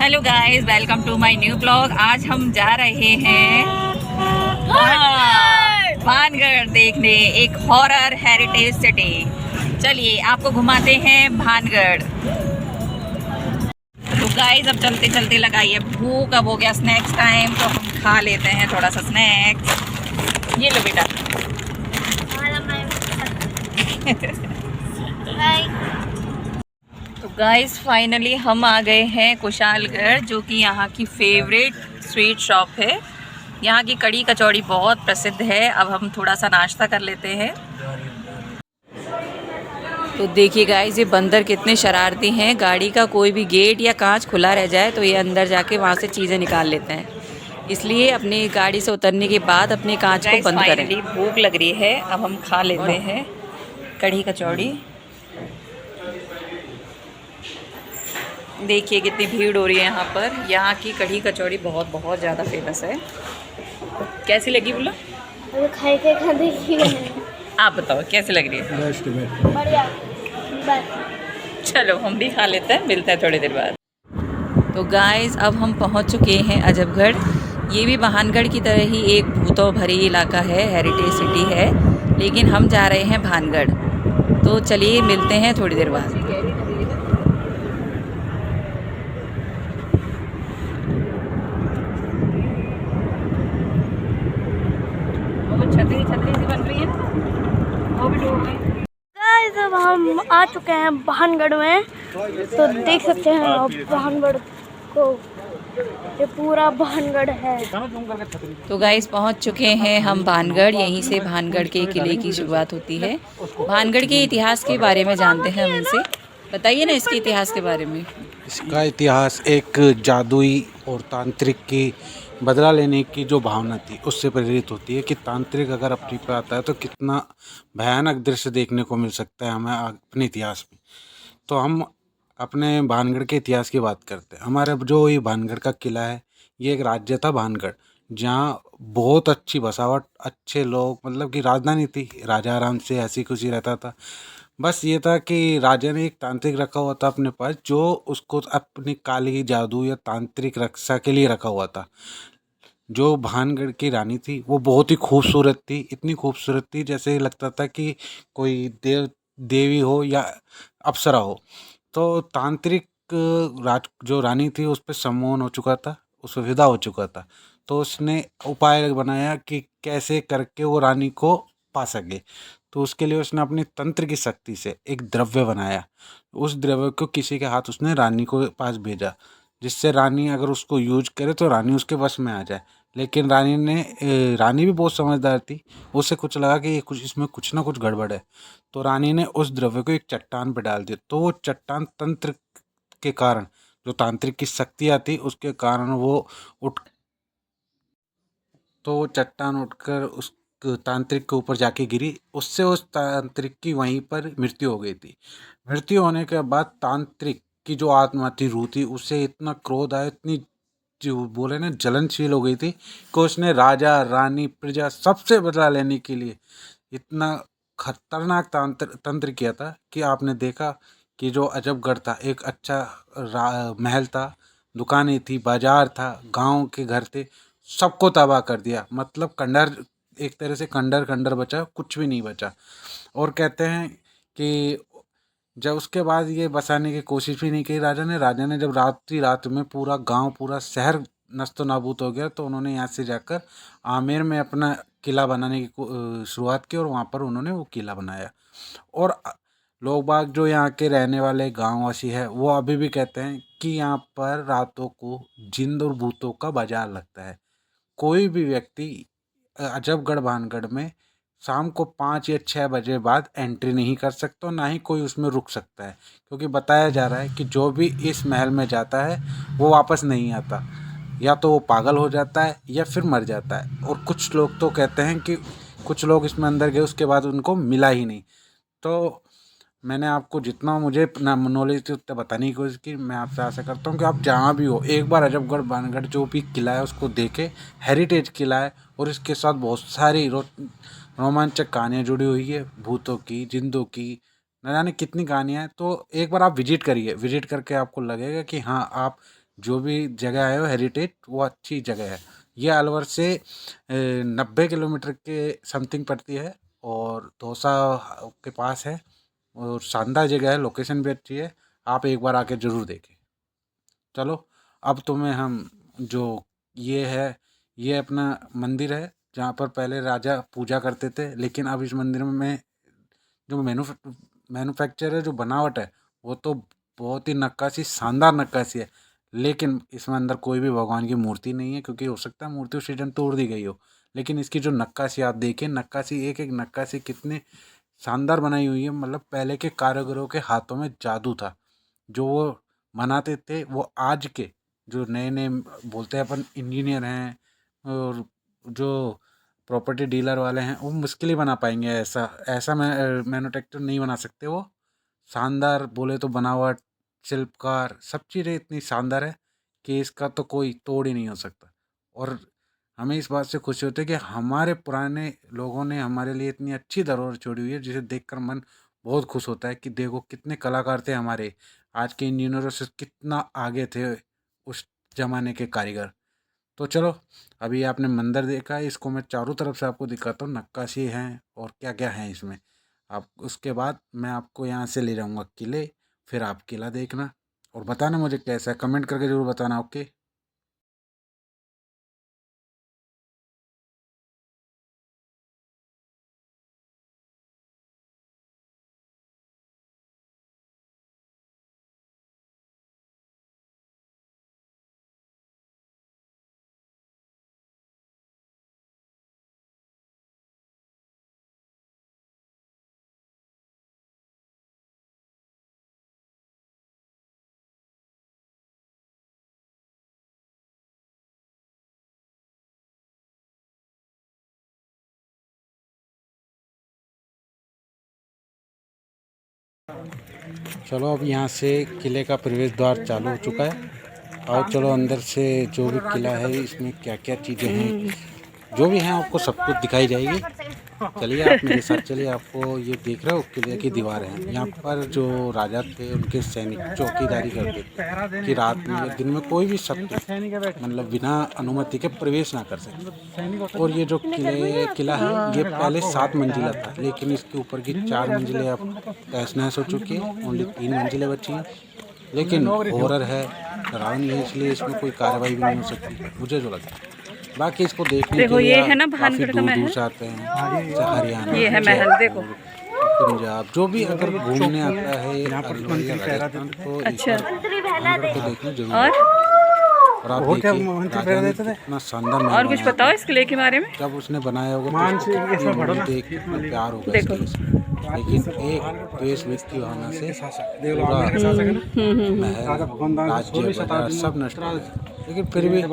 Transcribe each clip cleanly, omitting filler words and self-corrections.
Hello guys, welcome to my new blog. आज हम जा रहे हैं भानगढ़ देखने, एक हॉरर हेरिटेज सिटी। चलिए आपको घुमाते हैं भानगढ़। तो गाइस अब चलते चलते लगाइए भूख। अब हो गया स्नैक्स टाइम, तो हम खा लेते हैं थोड़ा सा स्नैक्स। ये लो बेटा। तो गाइस फाइनली हम आ गए हैं कुशालगढ़, जो कि यहाँ की फेवरेट स्वीट शॉप है। यहाँ की कड़ी कचौड़ी बहुत प्रसिद्ध है। अब हम थोड़ा सा नाश्ता कर लेते हैं। तो देखिए गाइस, ये बंदर कितने शरारती हैं। गाड़ी का कोई भी गेट या कांच खुला रह जाए तो ये अंदर जाके वहाँ से चीज़ें निकाल लेते हैं। इसलिए अपनी गाड़ी से उतरने के बाद अपने कांच को बंद करें। फाइनली भूख लग रही है, अब हम खा लेते हैं कड़ी कचौड़ी। देखिए कितनी भीड़ हो रही है यहाँ पर। यहाँ की कढ़ी कचौड़ी बहुत बहुत ज़्यादा फेमस है। कैसी लगी बोलो? खाई के खा देखिए। आप बताओ कैसी लग रही है? बढ़िया। चलो हम भी खा लेते हैं, मिलते हैं थोड़ी देर बाद। तो गाइस अब हम पहुँच चुके हैं अजबगढ़। ये भी भानगढ़ की तरह ही एक भूतों भरी इलाका है, हेरिटेज सिटी है, लेकिन हम जा रहे हैं भानगढ़। तो चलिए मिलते हैं थोड़ी देर बाद। छतरी छतरी सी बन रही है ना, वो भी डूब गई। गाइस अब हम आ चुके हैं भानगढ़ में। तो देख सकते हैं आप भानगढ़ को, ये पूरा भानगढ़ है। तो गाइस पहुंच चुके हैं हम भानगढ़। यहीं से भानगढ़ के किले की शुरुआत होती है। भानगढ़ के इतिहास के बारे में जानते हैं हम इनसे। बताइए ना इसके इतिहास के बारे में। इसका इतिहास एक जादुई और तांत्रिक की बदला लेने की जो भावना थी उससे प्रेरित होती है कि तांत्रिक अगर अपनी पे आता है तो कितना भयानक दृश्य देखने को मिल सकता है हमें अपने इतिहास में। तो हम अपने भानगढ़ के इतिहास की बात करते हैं। हमारे जो ये भानगढ़ का किला है, ये एक राज्य था भानगढ़, जहाँ बहुत अच्छी बसावट, अच्छे लोग, मतलब कि राजधानी थी, राजा आराम से हंसी खुशी रहता था। बस ये था कि राजा ने एक तांत्रिक रखा हुआ था अपने पास, जो उसको अपनी काली जादू या तांत्रिक रक्षा के लिए रखा हुआ था। जो भानगढ़ की रानी थी वो बहुत ही खूबसूरत थी, इतनी खूबसूरत थी जैसे लगता था कि कोई देवी हो या अप्सरा हो। तो तांत्रिक जो रानी थी उस पर सम्मोहन हो चुका था, उस पर विदा हो चुका था। तो उसने उपाय बनाया कि कैसे करके वो रानी को पा सके। तो उसके लिए उसने अपनी तंत्र की शक्ति से एक द्रव्य बनाया। उस द्रव्य को किसी के हाथ उसने रानी को पास भेजा, जिससे रानी अगर उसको यूज करे तो रानी उसके वश में आ जाए। लेकिन रानी भी बहुत समझदार थी। उसे कुछ लगा कि ये कुछ इसमें कुछ ना कुछ गड़बड़ है। तो रानी ने उस द्रव्य को एक चट्टान पर डाल दिया। तो वो चट्टान तंत्र के कारण, जो तांत्रिक की शक्तियाँ थी उसके कारण वो उठ तो वो चट्टान उठकर उस तांत्रिक के ऊपर जाके गिरी। उससे उस तांत्रिक की वहीं पर मृत्यु हो गई थी। मृत्यु होने के बाद तांत्रिक की जो आत्मा थी, रूह थी, उससे इतना क्रोध आया, इतनी जो बोले ना जलनशील हो गई थी कि उसने राजा रानी प्रजा सबसे बदला लेने के लिए इतना खतरनाक तंत्र किया था कि आपने देखा कि जो अजबगढ़ था एक अच्छा महल था, दुकानें थी, बाजार था, गांव के घर थे, सबको तबाह कर दिया। मतलब खंडर, एक तरह से खंडर खंडर बचा, कुछ भी नहीं बचा। और कहते हैं कि जब उसके बाद ये बसाने की कोशिश भी नहीं की राजा ने जब रात में पूरा गांव, पूरा शहर नस्तो नाबूद हो गया, तो उन्होंने यहाँ से जाकर आमेर में अपना किला बनाने की शुरुआत की और वहाँ पर उन्होंने वो किला बनाया। और लोग बाग जो यहाँ के रहने वाले गाँववासी है वो अभी भी कहते हैं कि यहाँ पर रातों को जिन और भूतों का बाजार लगता है। कोई भी व्यक्ति अजबगढ़ भानगढ़ में शाम को 5 या 6 बजे बाद एंट्री नहीं कर सकता, ना ही कोई उसमें रुक सकता है, क्योंकि बताया जा रहा है कि जो भी इस महल में जाता है वो वापस नहीं आता। या तो वो पागल हो जाता है या फिर मर जाता है। और कुछ लोग तो कहते हैं कि कुछ लोग इसमें अंदर गए उसके बाद उनको मिला ही नहीं। तो मैंने आपको जितना मुझे नॉलेज थी उतना बताने की कोशिश की। मैं आपसे आशा करता हूँ कि आप जहाँ भी हो एक बार अजबगढ़ भानगढ़ जो भी किला है उसको देखें। हेरिटेज किला है और इसके साथ बहुत सारी रोमांचक कहानियाँ जुड़ी हुई है, भूतों की, जिंदों की, न जाने कितनी कहानियाँ हैं। तो एक बार आप विजिट करिए, विजिट करके आपको लगेगा कि हाँ, आप जो भी जगह है वो हेरिटेज, वो अच्छी जगह है। ये अलवर से 90 किलोमीटर के समथिंग पड़ती है और दौसा के पास है और शानदार जगह है, लोकेशन भी अच्छी है, आप एक बार आके ज़रूर देखें। चलो अब तुम्हें हम जो ये है, ये अपना मंदिर है जहाँ पर पहले राजा पूजा करते थे, लेकिन अब इस मंदिर में जो मैन्युफैक्चर है, जो बनावट है, वो तो बहुत ही नक्काशी, शानदार नक्काशी है, लेकिन इसमें अंदर कोई भी भगवान की मूर्ति नहीं है, क्योंकि हो सकता है मूर्ति उसी टाइम तोड़ दी गई हो। लेकिन इसकी जो नक्काशी आप देखें, नक्काशी एक एक नक्काशी कितनी शानदार बनाई हुई है, मतलब पहले के कारीगरों के हाथों में जादू था। जो वो बनाते थे वो आज के जो नए नए बोलते हैं अपन इंजीनियर हैं और जो प्रॉपर्टी डीलर वाले हैं, वो मुश्किल ही बना पाएंगे। ऐसा ऐसा मैन्युफैक्चर नहीं बना सकते। वो शानदार बोले तो बनावट, शिल्पकार, सब चीज़ें इतनी शानदार है कि इसका तो कोई तोड़ ही नहीं हो सकता। और हमें इस बात से खुशी होती है कि हमारे पुराने लोगों ने हमारे लिए इतनी अच्छी धरोहर छोड़ी हुई है, जिसे देखकर मन बहुत खुश होता है कि देखो कितने कलाकार थे हमारे, आज के इंजीनियरों से कितना आगे थे उस जमाने के कारीगर। तो चलो अभी आपने मंदिर देखा है, इसको मैं चारों तरफ से आपको दिखाता हूँ, नक्काशी हैं और क्या क्या है इसमें। आप उसके बाद मैं आपको यहाँ से ले जाऊँगा किले, फिर आप किला देखना और बताना मुझे कैसा है, कमेंट करके ज़रूर बताना। ओके। चलो अब यहाँ से किले का प्रवेश द्वार चालू हो चुका है। और चलो अंदर से जो भी किला है, इसमें क्या क्या चीज़ें हैं, जो भी हैं आपको सब कुछ दिखाई जाएगी। चलिए आप मेरे साथ चलिए। आपको ये देख रहे हो किले की दीवार है, यहाँ पर जो राजा थे उनके सैनिक चौकीदारी करते थे कि रात में या दिन में कोई भी शत्रु मतलब बिना अनुमति के प्रवेश ना कर सके। और ये जो किला है ये पहले 7 मंजिला था, लेकिन इसके ऊपर की 4 मंजिलें अब तहस नहस हो चुकी है, ओनली 3 मंजिलें बची हैं। लेकिन हॉरर है, डरावनी है, इसलिए इसमें कोई कार्रवाई भी नहीं हो सकती मुझे जो लगता है। बाकी इसको देखने के लिए ये है ना काफ़ी भानगढ़ का दूर दूर महल, से आते हैं, जैसे हरियाणा, ये है महल, देखो पंजाब, जो भी अगर घूमने आता है अलवर या राजस्थान तो अच्छा। भानगढ़ को देखने जरूर और और आप देखिए राजा ने कितना शानदार महल और कुछ बनाया बताओ था। इस किले के बारे में। जब उसने बनाया होगा तो उसको देख के इतना प्यार होगा इस देखो। किले से। लेकिन एक द्वेष व्यक्ति भावना से पूरा महल, राज्य, बाजार सब नष्ट हो गया। लेकिन फिर भी अब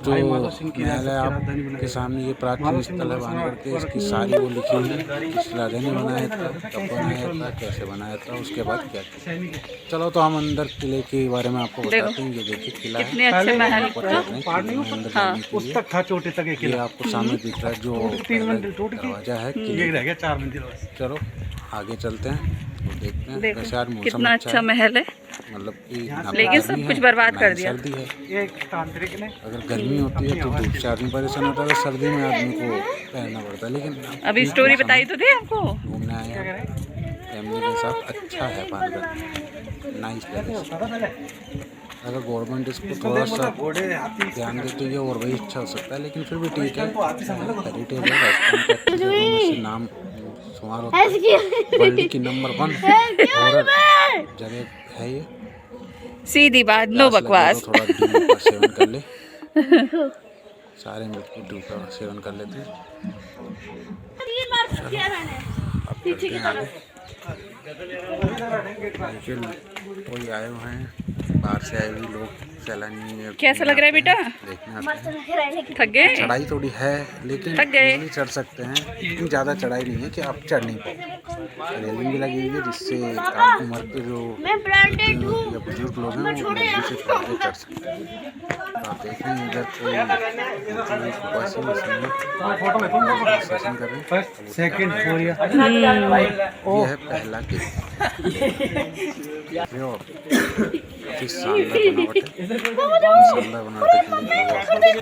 जो महल है आपके सामने, ये प्राचीन स्थल है भानगढ़ के, इसकी सारी वो लिखी हुई है, किस राजा ने बनाया था, कब बनाया था, कैसे बनाया था, उसके बाद क्या किया। चलो तो हम अंदर किले के बारे में आपको बताते हैं। ये देखिए किला है, कितने अच्छे महल। अंदर जाने के लिए था छोटे तक एक ये आपको सामने दिख रहा है जो दरवाजा है किले। रह गया 4 मंजिल बस। चलो आगे चलते हैं और देखते हैं। देखो वैसे आज मौसम कितना अच्छा है, महल है, मतलब कि ना तो लेकिन गर्मी सब है, कुछ बर्बाद ना कर ही दिया। सर्दी है। ये तांत्रिक ने अगर गर्मी होती है तो धूप से आदमी परेशान होता है, सर्दी में आदमी को पहनना पड़ता है। लेकिन अभी स्टोरी बताई तो थे आपको। घूमने आए हैं फैमिली के साथ, अच्छा है भानगढ़, नाइस प्लेस। अगर गवर्नमेंट इसको थोड़ा सा ध्यान देती है और वही अच्छा हो सकता है, लेकिन फिर भी ठीक है। हेरिटेज है, राजस्थान का जगहों में से नाम शुमार होता है, वर्ल्ड की नंबर 1 हॉरर जगह है ये। सीधी बात, नो प्यास लगे बकवास। तो थोड़ा ड्यू का सेवन कर ले, सारे मिलकर ड्यू का सेवन कर लेते हैं। अब चलते हैं आगे। लेकिन कोई आए हुए हैं, बाहर से आए हुए लोग, सैलानी। कैसा लग रहा है बेटा? देखने आते हैं। थक गए? चढ़ाई थोड़ी है, लेकिन थक गए? इजीली चढ़ सकते हैं। इतनी ज़्यादा चढ़ाई नहीं है कि आप चढ़ नहीं पाओ। रेलिंग भी लगी हुई है, जिससे कम उम्र के जो या बुजुर्ग लोग हैं वो जल्दी से चढ़ सकते हैं। आप देख रहे हैं इधर कोई सेशन कर रहे हैं। सेकंड फ्लोर ये है पहला किला। बहुत ही शानदार बनावट है। शानदार बनावट के लिए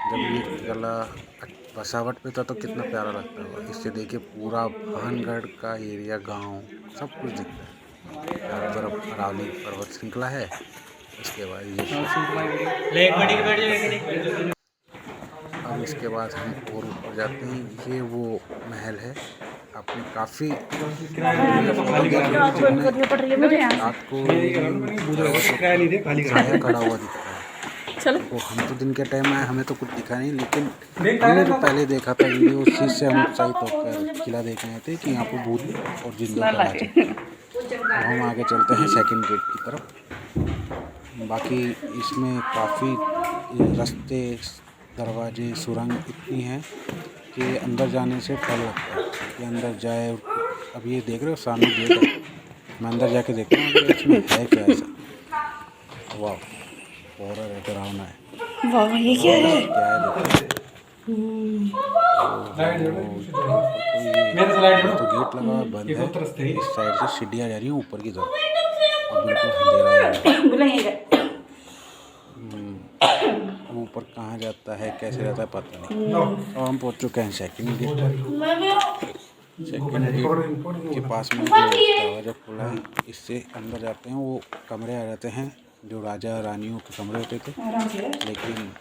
जब ये किला बसावट पे था तो कितना प्यारा लगता होगा। इससे देखिए पूरा भानगढ़ का एरिया, गांव सब कुछ दिखता है। चारों तरफ अरावली पर्वत श्रृंखला है। इसके बाद ये अब इसके बाद हम और ऊपर जाते हैं। ये वो महल है। आपने काफ़ी आपको छाया खड़ा हुआ दिखता है। चलो तो हम तो दिन के टाइम आए, हमें तो कुछ दिखा नहीं, लेकिन हमने जो पहले देखा था वीडियो, उस चीज़ से हम उत्साहित होकर किला देखने आए थे कि यहाँ पर भूत और जिंदों का राज है। तो हम आगे चलते हैं सेकंड गेट की तरफ। बाकी इसमें काफ़ी रास्ते, दरवाजे, सुरंग इतनी हैं कि अंदर जाने से डर लगता है कि अंदर जाए। अब ये देख रहे हो सामने गेट है, मैं अंदर जाके देखता हूँ इसमें है क्या ऐसा। वाह, हॉरर है, डरावना है। वाह, ये क्या है? क्या है तो गेट लगा हुआ बंद है। इस साइड से सीढ़ियाँ जा रही हैं ऊपर की तरफ और बिल्कुल अंधेरा है। ऊपर कहाँ जाता है, कैसे जाता है पता नहीं। और हम पहुँच चुके हैं सेकंड गेट पर। सेकंड गेट के पास में जो दरवाजा खुला है, इससे अंदर जाते हैं। वो कमरे आ जाते हैं जो राजा रानियों के कमरे होते थे, लेकिन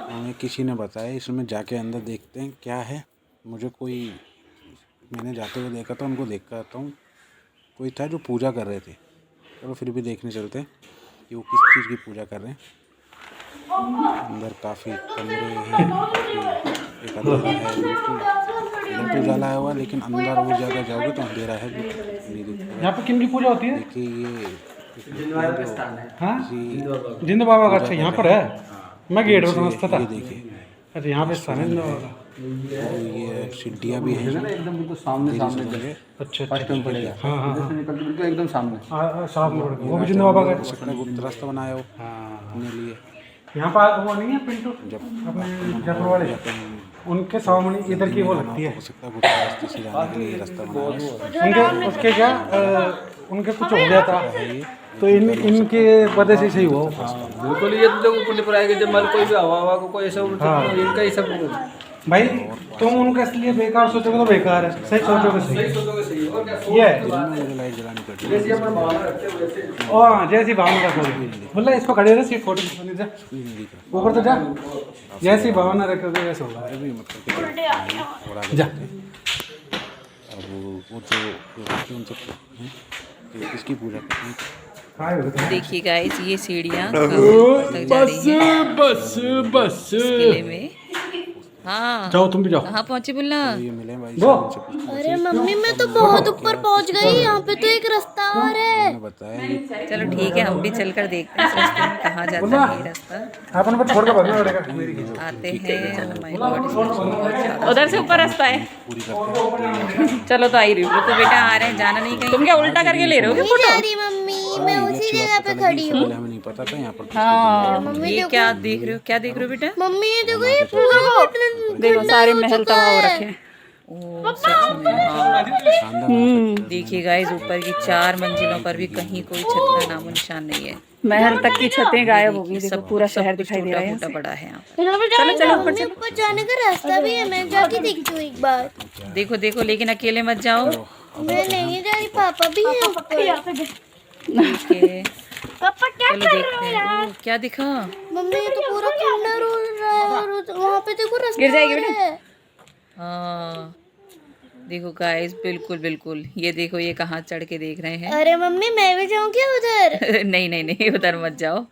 हमें किसी ने बताया इसमें जाके अंदर देखते हैं क्या है। मैंने जाते हुए देखा था, उनको देख कर आता हूँ। कोई था जो पूजा कर रहे थे। चलो फिर भी देखने चलते हैं कि वो किस चीज़ की पूजा कर रहे हैं। अंदर काफ़ी कमरे हैं, एक अंधेरा है बिल्कुल। इधर तो उजाला हुआ, लेकिन अंदर वो जगह जाओगे तो अंधेरा है। यहाँ पे किन की पूजा होती है? देखिए ये जिंद बाबा का। अच्छा, यहाँ पर है। मैं गेट पर समझता था। ये देखिए, अच्छा, यहाँ पे स्थान है जिंद बाबा का। ये सीढ़ियाँ भी हैं एकदम बिल्कुल सामने अच्छा, फर्स्ट टाइम पड़ेगा। हाँ हाँ हाँ, बिल्कुल एकदम सामने। साफ में वो भी जिंद बाबा का है। सकता गुप्त रास्ता बनाया हो हाँ, अपने लिए। यहाँ पर वो नहीं है पिंटू अपने जयपुर वाले, उनके सामने इधर की वो लगती है। हो सकता है गुप्त रास्ते से जाने के लिए रास्ता बनाया हो। उनके उसके क्या उनके कुछ हो गया था, तो इनके वजह से सही हुआ। बिल्कुल, ये तो जब ऊपर आएगा, जब मान कोई भी हवा को कोई ऐसा इनका ही सब। भाई तुम उनका इसलिए बेकार सोचोगे तो बेकार है, सही सोचोगे सही। ये मुझे लाइट जलानी पड़ती है। हाँ, जैसी भावना रखोगे। बोला इसको खड़े रहे, सिर्फ फोटो नहीं जा, ऊपर तो जा। जैसी भावना रखोगे वैसे होगा। और आगे जा। चलते हैं। अब वो जो उनसे पूछते हैं कि किसकी पूजा करते हैं। देखिए गाइस, ये सीढ़ियाँ तक जा रही हैं बस इस किले में। हाँ, जाओ, तुम भी जाओ। कहाँ पहुँचे बुल्ला? ये मिले भाई वो। साहब, उनसे पूछते हैं। अरे मम्मी, मैं तो बहुत ऊपर पहुंच गई। यहाँ पे तो एक रास्ता और है। उन्होंने बताया ये चलो ठीक है, हम भी चलकर देखते हैं इस रास्ते में कहाँ जाता है ये रास्ता। अपन को छोड़ के भागना पड़ेगा। आते हैं। Oh my God, इसमें बहुत ज़्यादा उधर से ऊपर रास्ता है। पूरी करते हैं। चलो तो आई रही हूँ। तो बेटा आ रहे हैं, जाना नहीं कहीं। तुम क्या उल्टा करके ले रहे हो नहीं जा रही मम्मी, मैं उसी जगह पे खड़ी हूँ। पहले हमें नहीं पता था यहाँ पर। हाँ, ये क्या देख रहे हो, क्या देख रहे हो बेटा? मम्मी ये देखो, ये पूरा देखो सारे महल तबाह हो रखे हैं। ओह, सच में। हाँ, शानदार देखिए गाइस, ऊपर की 4 मंजिलों पर भी कहीं कोई छत का नामो निशान नहीं है। महल तक की छतें गायब हो गई। देखो पूरा शहर कुछ दिखाई दे रहा है टूटा यहाँ पड़ा है यहाँ चलो मम्मी, ऊपर जाने का रास्ता भी है। मैं जाके देखती हूँ एक बार। पे। देखो देखो, लेकिन अकेले मत जाओ। मैं नहीं जा रही, पापा भी हैं ऊपर। ठीक है, पापा क्या चलो देखते हैं। ओह, क्या दिखा? मम्मी, ये तो पूरा खंडर हो रहा है और वहाँ पे देखो रास्ता गिर जाएगी और बेटा। है। हाँ देखो गाइस, बिल्कुल बिल्कुल। ये देखो, ये कहाँ चढ़ के देख रहे हैं। अरे मम्मी, मैं भी जाऊँ क्या उधर? नहीं नहीं नहीं, उधर मत जाओ।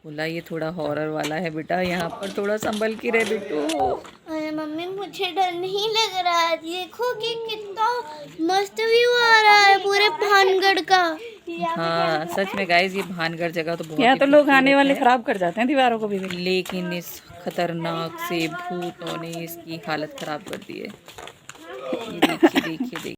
बोला ये थोड़ा हॉरर वाला है बेटा, यहाँ पर थोड़ा संभल के रहे बेटू। अरे मम्मी, मुझे डर नहीं लग रहा है। देखो कि कितना मस्त व्यू आ रहा है पूरे भानगढ़ का। हाँ सच में गाइस, ये भानगढ़ जगह तो बहुत यहाँ ही तो लोग आने खूबसूरत वाले है। खराब कर जाते हैं दीवारों को भी। लेकिन इस खतरनाक से भूतों ने इसकी हालत खराब कर दी है। ये देखिए देखिए देखिए।